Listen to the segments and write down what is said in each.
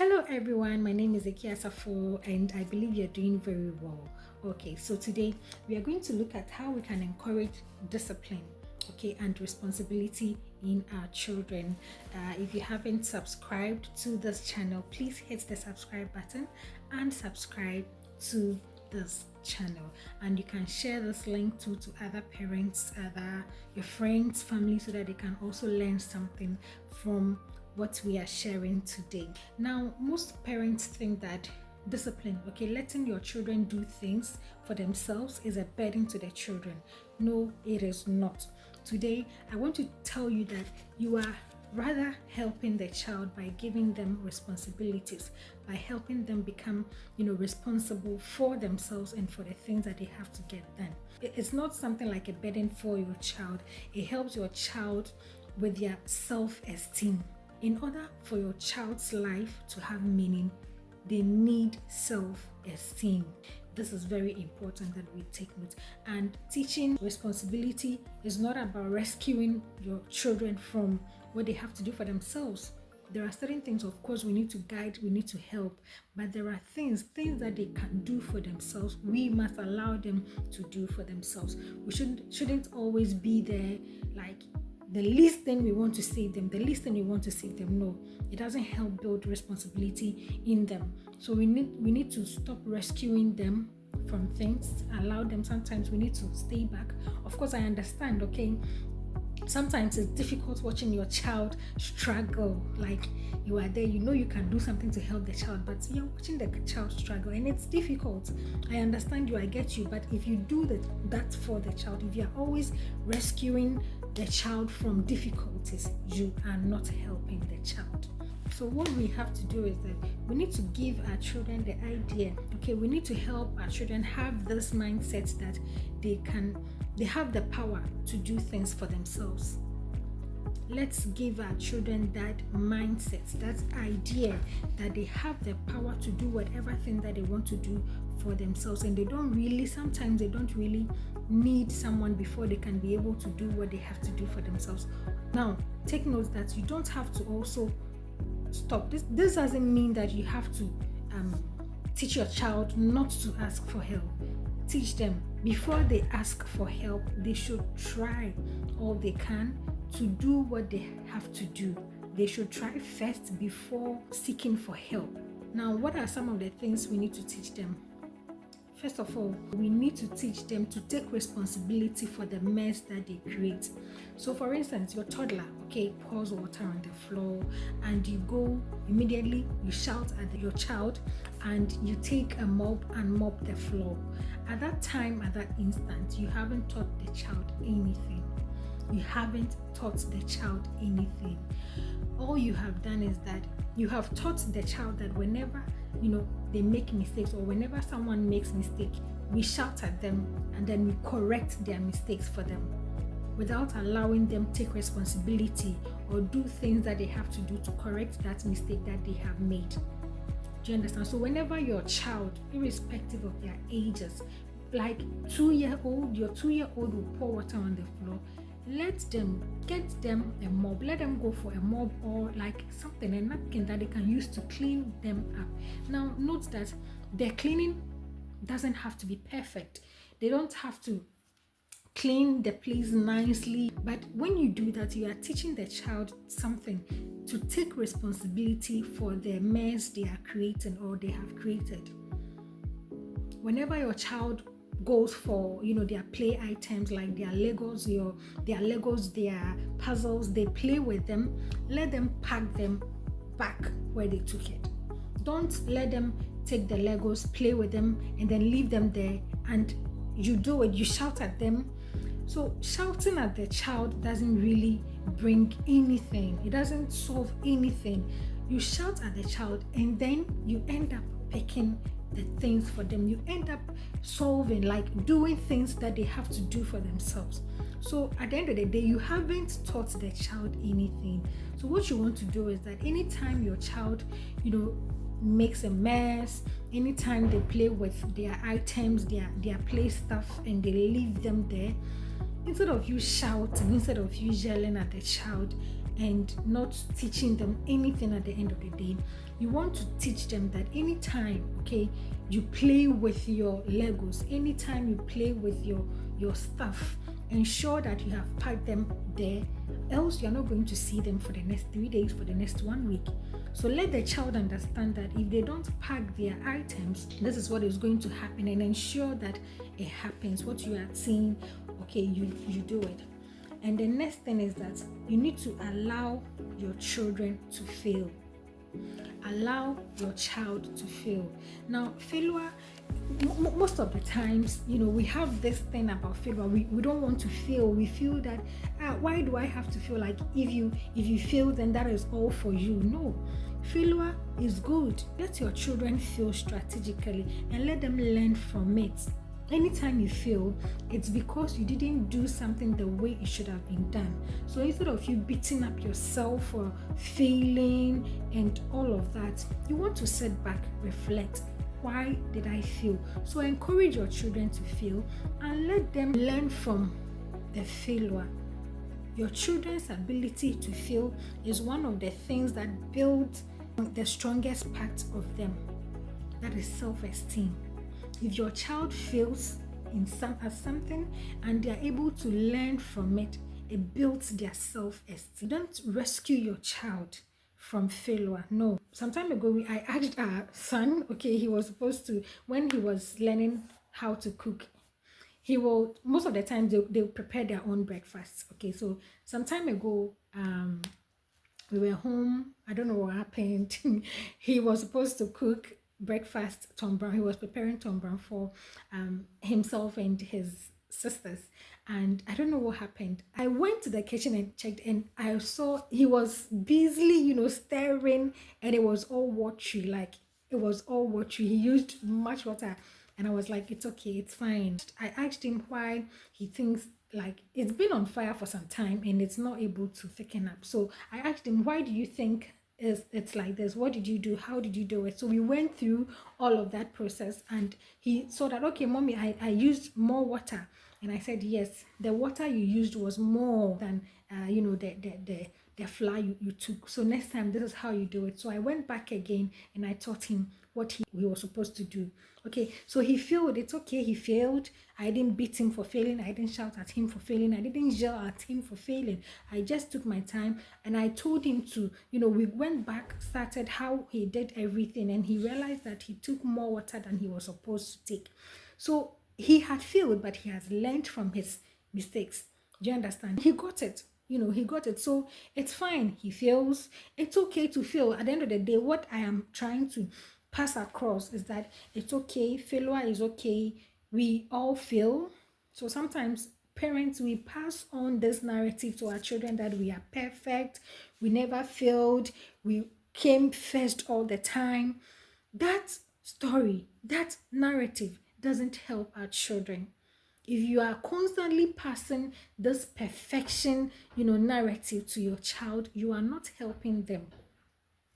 Hello everyone, my name is Ekia Safo and I believe you're doing very well. Okay, so today we are going to look at how we can encourage discipline, and responsibility in our children. If you haven't subscribed to this channel, please hit the subscribe button and subscribe to this channel, and you can share this link to other parents, your friends, family, so that they can also learn something from what we are sharing today. Now, most parents think that discipline, letting your children do things for themselves, is a burden to their children. No, it is not. Today I want to tell you that you are rather helping the child by giving them responsibilities, by helping them become responsible for themselves and for the things that they have to get done. It's not something like a burden for your child. It helps your child with their self-esteem. In order for your child's life to have meaning, they need self-esteem. This is very important that we take note. And teaching responsibility is not about rescuing your children from what they have to do for themselves. There are certain things, of course, we need to guide, we need to help, but there are things that they can do for themselves. We must allow them to do for themselves. We shouldn't always be there like the least thing we want to save them, No, it doesn't help build responsibility in them. So we need to stop rescuing them from things, allow them. Sometimes we need to stay back. Of course, I understand, sometimes it's difficult watching your child struggle. Like, you are there, you can do something to help the child, but you're watching the child struggle and it's difficult. I understand you, I get you, but if you do that for the child, if you're always rescuing the child from difficulties, you are not helping the child. So what we have to do is that we need to give our children the idea, we need to help our children have this mindset that they have the power to do things for themselves. Let's give our children that mindset, that idea that they have the power to do whatever thing that they want to do for themselves, and sometimes they don't really need someone before they can be able to do what they have to do for themselves. Now, take note that you don't have to also stop. This doesn't mean that you have to teach your child not to ask for help. Teach them, before they ask for help, they should try all they can to do what they have to do. They should try first before seeking for help. Now, what are some of the things we need to teach them? First of all, we need to teach them to take responsibility for the mess that they create. So, for instance, your toddler, pours water on the floor, and you go immediately, you shout at your child, and you take a mop and mop the floor. At that time, at that instant, you haven't taught the child anything. All you have done is that you have taught the child that whenever they make mistakes, or whenever someone makes mistake, we shout at them and then we correct their mistakes for them, without allowing them take responsibility or do things that they have to do to correct that mistake that they have made. Do you understand? So whenever your child, irrespective of their ages, like your 2-year-old will pour water on the floor, get them a mop. Let them go for a mop, or like a napkin that they can use to clean them up. Now, note that their cleaning doesn't have to be perfect. They don't have to clean the place nicely, but when you do that, you are teaching the child something, to take responsibility for the mess they are creating or they have created. Whenever your child goes for their play items, like their Legos, their puzzles, they play with them, let them pack them back where they took it. Don't let them take the Legos, play with them, and then leave them there, and you shout at them. So shouting at the child doesn't really bring anything. It doesn't solve anything. You shout at the child and then you end up picking the things for them. You end up solving, like doing things that they have to do for themselves. So at the end of the day, you haven't taught the child anything. So what you want to do is that anytime your child, makes a mess, anytime they play with their items, their play stuff, and they leave them there, instead of you shouting, instead of you yelling at the child, and not teaching them anything at the end of the day. You want to teach them that anytime, okay, you play with your Legos, anytime you play with your stuff, ensure that you have packed them there, else you're not going to see them for the next 3 days, for the next 1 week. So let the child understand that if they don't pack their items, this is what is going to happen, and ensure that it happens. What you are seeing, okay, you do it. And the next thing is that you need to allow your children to fail. Allow your child to fail. Now, failure, most of the times, we have this thing about failure. We don't want to fail. We feel that, why do I have to fail? Like, if you fail, then that is all for you. No. Failure is good. Let your children fail strategically and let them learn from it. Anytime you fail, it's because you didn't do something the way it should have been done. So instead of you beating up yourself for failing and all of that, you want to sit back, reflect. Why did I fail? So encourage your children to fail and let them learn from the failure. Your children's ability to fail is one of the things that builds the strongest part of them. That is self-esteem. If your child fails at something and they are able to learn from it, it builds their self-esteem. Don't rescue your child from failure. No. Some time ago, I asked our son, okay, he was supposed to, when he was learning how to cook, he will, most of the time, they'll prepare their own breakfast. Okay, so some time ago, we were home. I don't know what happened. He was supposed to cook breakfast Tom Brown. He was preparing Tom Brown for himself and his sisters, and I don't know what happened. I went to the kitchen and checked, and I saw he was busily, stirring, and it was all watery. Like, it was all watery. He used much water, and I was like, it's okay, it's fine. I asked him why he thinks like it's been on fire for some time and it's not able to thicken up. So I asked him, why do you think it's like this? What did you do? How did you do it? So we went through all of that process, and he saw that, okay, mommy, I used more water. And I said, yes, the water you used was more than the flour you took. So next time, this is how you do it. So I went back again and I taught him what he was supposed to do. Okay, so he failed. It's okay, he failed. I didn't beat him for failing. I didn't shout at him for failing. I didn't yell at him for failing. I just took my time and I told him to, we went back, started how he did everything, and he realized that he took more water than he was supposed to take. So he had failed, but he has learned from his mistakes. Do you understand? He got it. He got it. So it's fine. He fails. It's okay to fail. At the end of the day, what I am trying to pass across is that it's okay. Failure is okay. We all fail. So sometimes parents, we pass on this narrative to our children that we are perfect, we never failed, we came first all the time. That story, that narrative doesn't help our children. If you are constantly passing this perfection, narrative to your child, you are not helping them.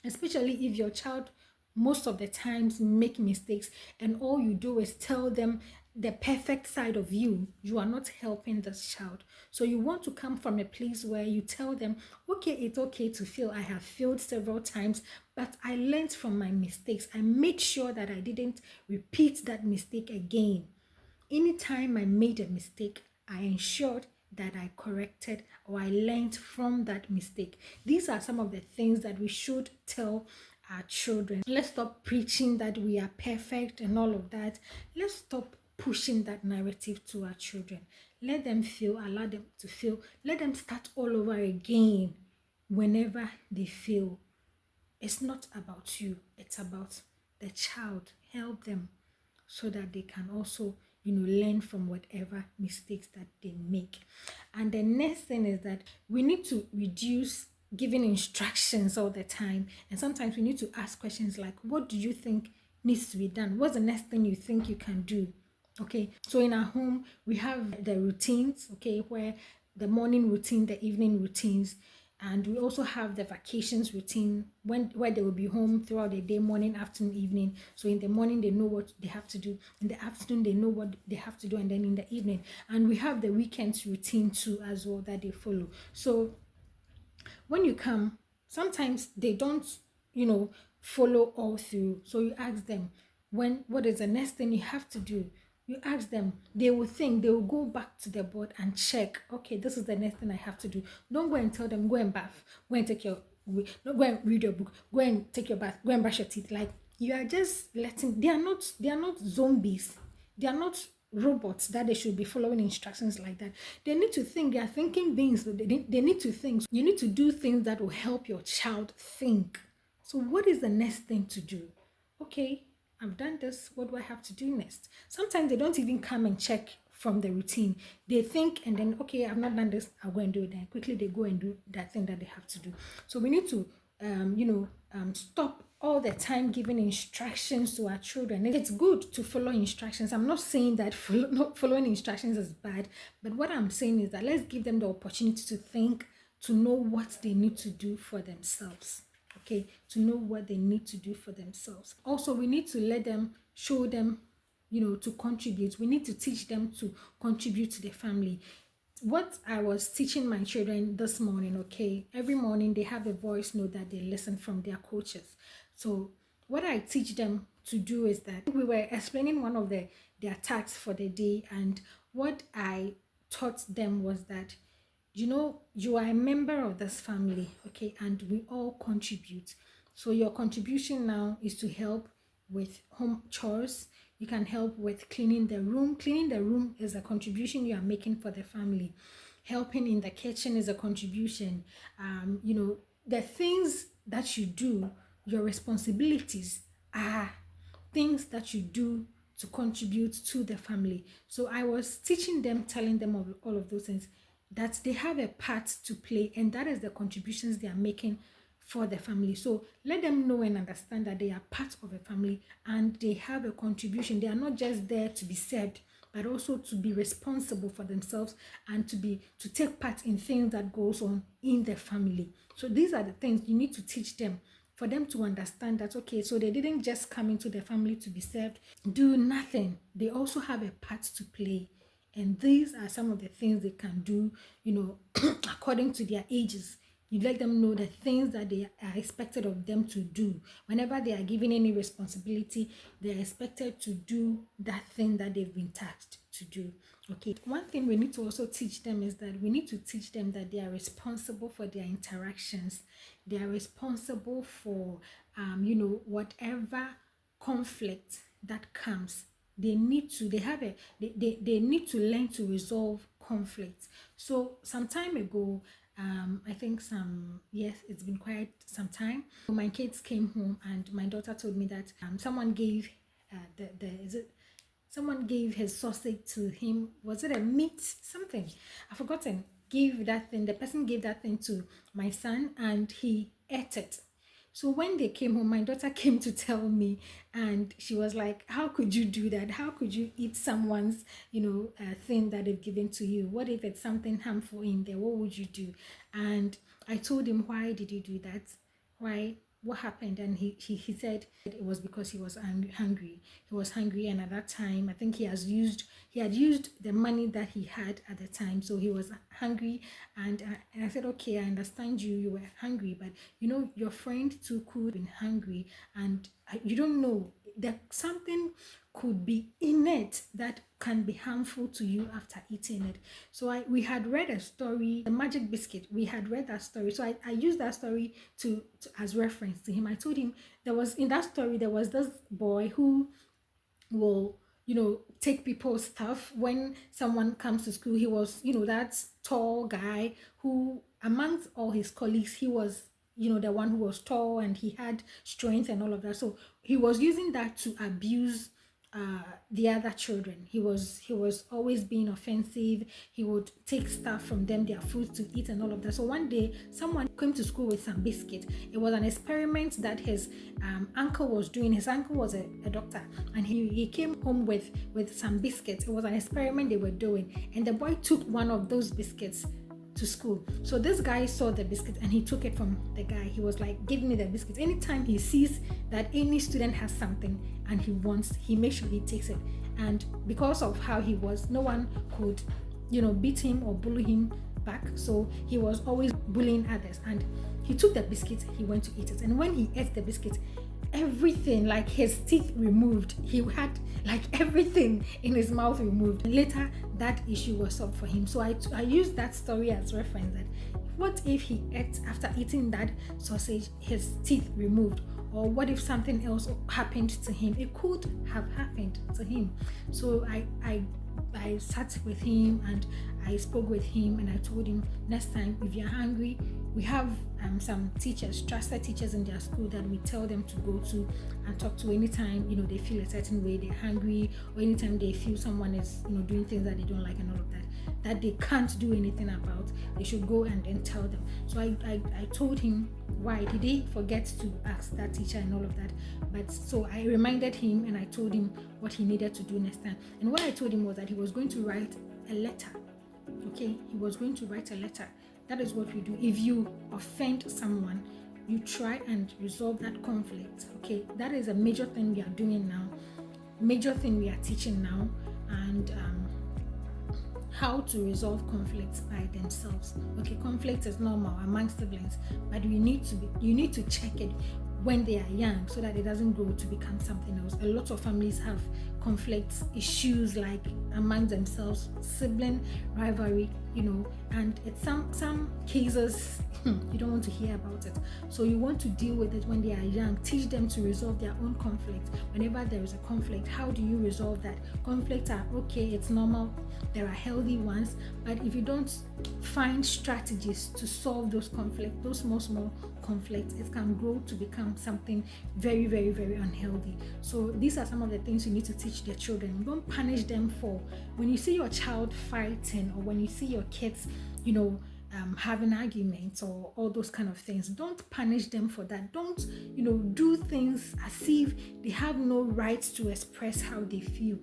Especially if your child most of the times make mistakes and all you do is tell them the perfect side of you, you are not helping this child. So you want to come from a place where you tell them, okay, it's okay to fail. I have failed several times, but I learned from my mistakes. I made sure that I didn't repeat that mistake again. Anytime I made a mistake, I ensured that I corrected or I learned from that mistake. These are some of the things that we should tell our children. Let's stop preaching that we are perfect and all of that. Let's stop pushing that narrative to our children. Let them feel, allow them to feel. Let them start all over again whenever they feel. It's not about you, it's about the child. Help them so that they can also learn from whatever mistakes that they make. And the next thing is that we need to reduce giving instructions all the time, and sometimes we need to ask questions like, what do you think needs to be done? What's the next thing you think you can do? Okay, so in our home we have the routines, okay, where the morning routine, the evening routines, and we also have the vacations routine where they will be home throughout the day, morning, afternoon, evening. So in the morning they know what they have to do, in the afternoon they know what they have to do, and then in the evening. And we have the weekends routine too as well that they follow. So When you come, sometimes they don't, you know, follow all through. So you ask them, what is the next thing you have to do? You ask them, they will think, they will go back to the board and check, okay, this is the next thing I have to do. Don't go and tell them, go and bath, go and take your, no, go and read your book, go and take your bath, go and brush your teeth. Like, you are just letting, they are not zombies. They are not robots that they should be following instructions like that. They need to think. They are thinking beings. They need to think. So you need to do things that will help your child think. So what is the next thing to do? Okay, I've done this. What do I have to do next? Sometimes they don't even come and check from the routine. They think and then, okay, I've not done this, I'll go and do it. Then quickly they go and do that thing that they have to do. So we need to stop all the time giving instructions to our children. It's good to follow instructions. I'm not saying that not following instructions is bad, but what I'm saying is that let's give them the opportunity to think, to know what they need to do for themselves. Okay, to know what they need to do for themselves. Also, we need to let them, show them, to contribute. We need to teach them to contribute to the family. What I was teaching my children this morning, okay, every morning they have a voice note that they listen from their coaches. So what I teach them to do is that we were explaining one of their tasks for the day, and what I taught them was that, you are a member of this family, okay, and we all contribute. So your contribution now is to help with home chores. You can help with cleaning the room. Cleaning the room is a contribution you are making for the family. Helping in the kitchen is a contribution. The things that you do, your responsibilities are things that you do to contribute to the family. So I was teaching them, telling them of all of those things, that they have a part to play, and that is the contributions they are making for the family. So let them know and understand that they are part of a family and they have a contribution. They are not just there to be served, but also to be responsible for themselves and to take part in things that goes on in the family. So these are the things you need to teach them, for them to understand that, okay, so they didn't just come into the family to be served, do nothing. They also have a part to play. And these are some of the things they can do, according to their ages. You let them know the things that they are expected of them to do. Whenever they are given any responsibility, they are expected to do that thing that they've been tasked to do. Okay. One thing we need to also teach them is that we need to teach them that they are responsible for their interactions. They are responsible for, whatever conflict that comes. They need to learn to resolve conflicts. So some time ago, I think yes, it's been quite some time. My kids came home and my daughter told me that someone gave someone gave his sausage to him. Was it a meat something? I've forgotten. The person gave that thing to my son and he ate it. So when they came home, my daughter came to tell me, and she was like, how could you do that? How could you eat someone's, thing that they've given to you? What if it's something harmful in there? What would you do? And I told him, why did you do that? Why? What happened? And he said it was because he was hungry. He was hungry, and at that time, I think he had used the money that he had at the time, so he was hungry. And I said, okay, I understand you were hungry, but your friend too could have been hungry, and you don't know that something could be in it that can be harmful to you after eating it. So we had read a story, the magic biscuit. We had read that story. So I used that story to as reference to him. I told him there was this boy who will take people's stuff when someone comes to school. He was that tall guy who amongst all his colleagues, he was the one who was tall and he had strength and all of that. So he was using that to abuse the other children. He was always being offensive. He would take stuff from them, their food to eat and all of that. So one day someone came to school with some biscuit. It was an experiment that his uncle was doing. His uncle was a doctor, and he came home with some biscuits. It was an experiment they were doing, and the boy took one of those biscuits to school. So this guy saw the biscuit and he took it from the guy. He was like, give me the biscuits. Anytime he sees that any student has something and he makes sure he takes it. And because of how he was, no one could beat him or bully him back, so he was always bullying others. And he took the biscuit, he went to eat it, and when he ate the biscuit, everything, like his teeth removed, he had like everything in his mouth removed. Later that issue was solved for him. So I used that story as reference, that what if he ate, after eating that sausage, his teeth removed? Or what if something else happened to him? It could have happened to him. So I sat with him and I spoke with him, and I told him, next time if you're hungry, we have some teachers, trusted teachers in their school, that we tell them to go to and talk to anytime they feel a certain way, they're hungry, or anytime they feel someone is doing things that they don't like and all of that they can't do anything about. They should go and then tell them. So I told him why did he forget to ask that teacher and all of that. But so I reminded him and I told him what he needed to do next time. And what I told him was that he was going to write a letter. Okay, he was going to write a letter. That is what we do. If you offend someone, you try and resolve that conflict. Okay, that is a major thing we are doing now, major thing we are teaching now. And how to resolve conflicts by themselves. Okay, conflict is normal among siblings, but you need to check it when they are young, so that it doesn't grow to become something else. A lot of families have conflicts, issues like among themselves, sibling rivalry, and it's some cases you don't want to hear about it. So you want to deal with it when they are young. Teach them to resolve their own conflict. Whenever there is a conflict, how do you resolve that? Conflicts are okay, it's normal, there are healthy ones, but if you don't find strategies to solve those conflicts, those small conflicts, it can grow to become something very, very, very unhealthy. So these are some of the things you need to teach their children. Don't punish them for when you see your child fighting, or when you see your kids having arguments or all those kind of things. Don't punish them for that. Don't do things as if they have no right to express how they feel.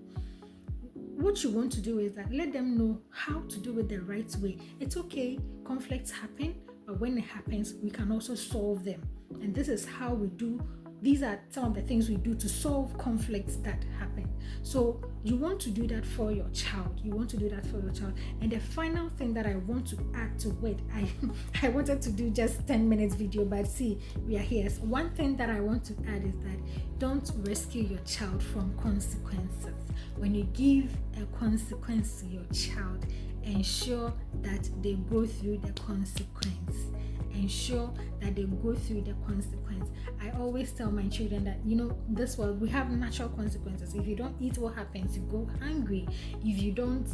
What you want to do is that let them know how to do it the right way. It's okay, conflicts happen, but when it happens, we can also solve them. And this is how we do. These are some of the things we do to solve conflicts that happen. So you want to do that for your child. And the final thing that I want to add to it, I wanted to do just 10 minutes video, but see, we are here. So one thing that I want to add is that don't rescue your child from consequences. When you give a consequence to your child, ensure that they go through the consequence. Ensure that they go through the consequence. I always tell my children that this world, we have natural consequences. If you don't eat, what happens? You go hungry. If you don't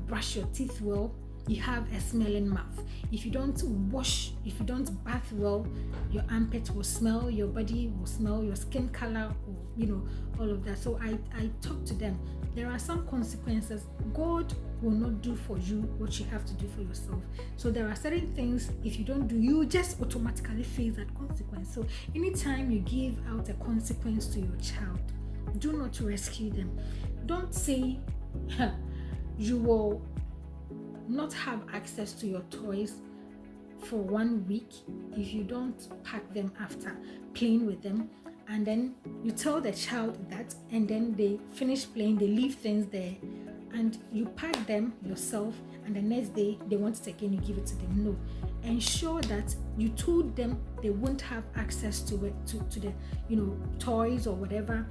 brush your teeth well, you have a smelling mouth. If you don't bath well, your armpit will smell, your body will smell, your skin color will, all of that. So I talk to them. There are some consequences. God will not do for you what you have to do for yourself. So there are certain things, if you don't do, you just automatically face that consequence. So anytime you give out a consequence to your child, do not rescue them. Don't say you will not have access to your toys for 1 week if you don't pack them after playing with them. And then you tell the child that, and then they finish playing, they leave things there, and you pack them yourself, and the next day they want it again, you give it to them. No. Ensure that you told them they won't have access to it, to the toys or whatever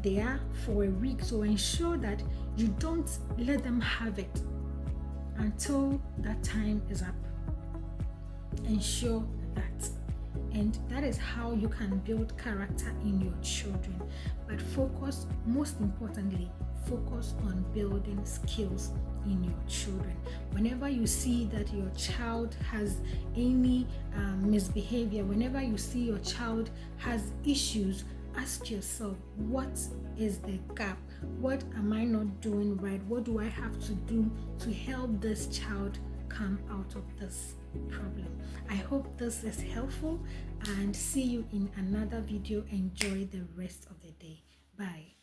they are for a week. So ensure that you don't let them have it until that time is up. Ensure that. And that is how you can build character in your children. But most importantly, focus on building skills in your children. Whenever you see that your child has any misbehavior, whenever you see your child has issues, ask yourself, what is the gap? What am I not doing right? What do I have to do to help this child come out of this problem? I hope this is helpful, and see you in another video. Enjoy the rest of the day. Bye.